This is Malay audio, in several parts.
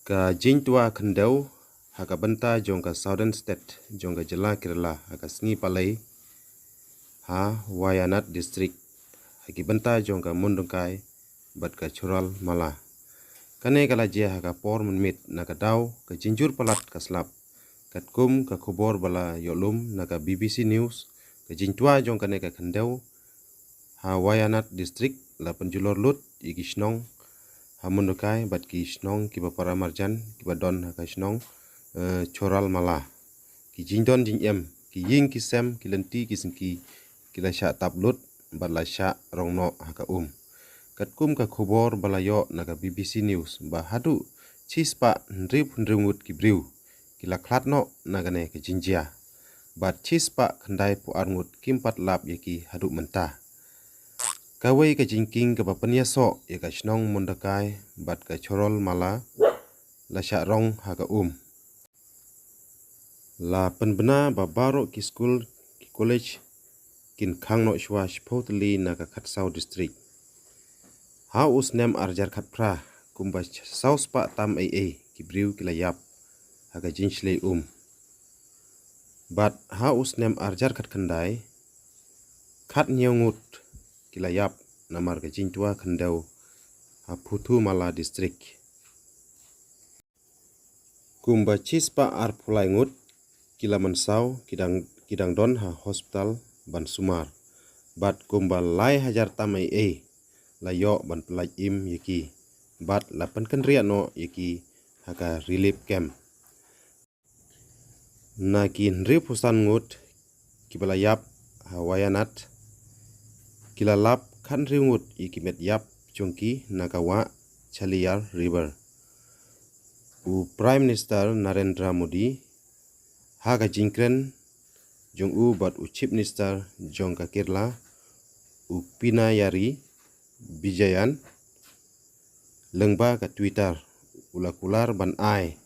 Ka Jintua Kandau, haka benta jong ka Southern State, jong ka Jela Kerala, haka Sngi Palai, ha Wayanad District, haki benta jong ka Mundungkai, bat ka Chural Mala. Kane kala jia haka por menmit naka daw ka Jinjur Palat ka Slap, kat kum ka kubor bala yolum naka BBC News, ka Jintua jong kane ka Kandau, ha Wayanad District, la penjulor lut, iki Shnong, Hamundukai bat ki Shnong ki Bapara Marjan ki Badon haka Shnong Choral Mala ki Jindon Jingem ki Ying ki Sem ki Lenti ki Singki ki la sha tablut bat la sha rongno haka kat kum ka khobor balayo naka BBC News ba hadu chispa ndrip ndrungut ki briu ki la klatno nagane ki Jinjia bat chispa khandai pu arngut kimpat lap yaki hadu mentah. Kawai ka jingking ka bapanya so ya ka Shnong Mundakai bat ka Chorol Mala la sha rong haka la penbena babaro ki school ki college kin khangno shwa shpotli na ka Khatsau district ha usnem arjar khatpra kumba saus pa tam ai ki briu ki la yap haka jinshle bat ha usnem arjar khat khandai khat nyongut kila yap namar ka Jintua Kandau ha Phutu Mala district kumba chispa ar phulai ngut kila mansau kidang don ha hospital ban sumar bat kumba lai hajar tamai la yo ban pelaj im yaki bat la penkan ria no yaki haka relief camp na kin ri pusan ngut kibala yap ha Wayanad kila lap kan ringut ikimet yap chungki nakawa Chaliyar River. Prime Minister Narendra Modi haga jingkren jong bat Chief Minister jong ka Kerala Pinayari Bijayan lengba ka Twitter ulakular ban ai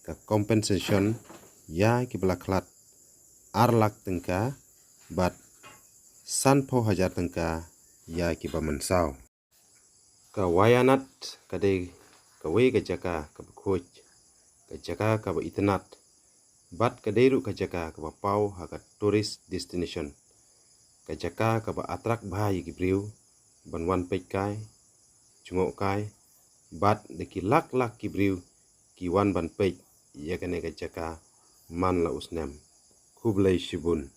ka compensation ya kibala klat arlak tengka bat sanpo hajar tengka ya kiba mansau ka Wayanad kade kawe ka jaka ka khoj ka jaka ka itnat bat kaderu ka jaka ka pau haka tourist destination ka jaka ka atrak bhai ki briu ban wan pej kai chungok kai bat de ki lak ki briu ki wan ban pej ya kane ka jaka man la usnem kublai shibun.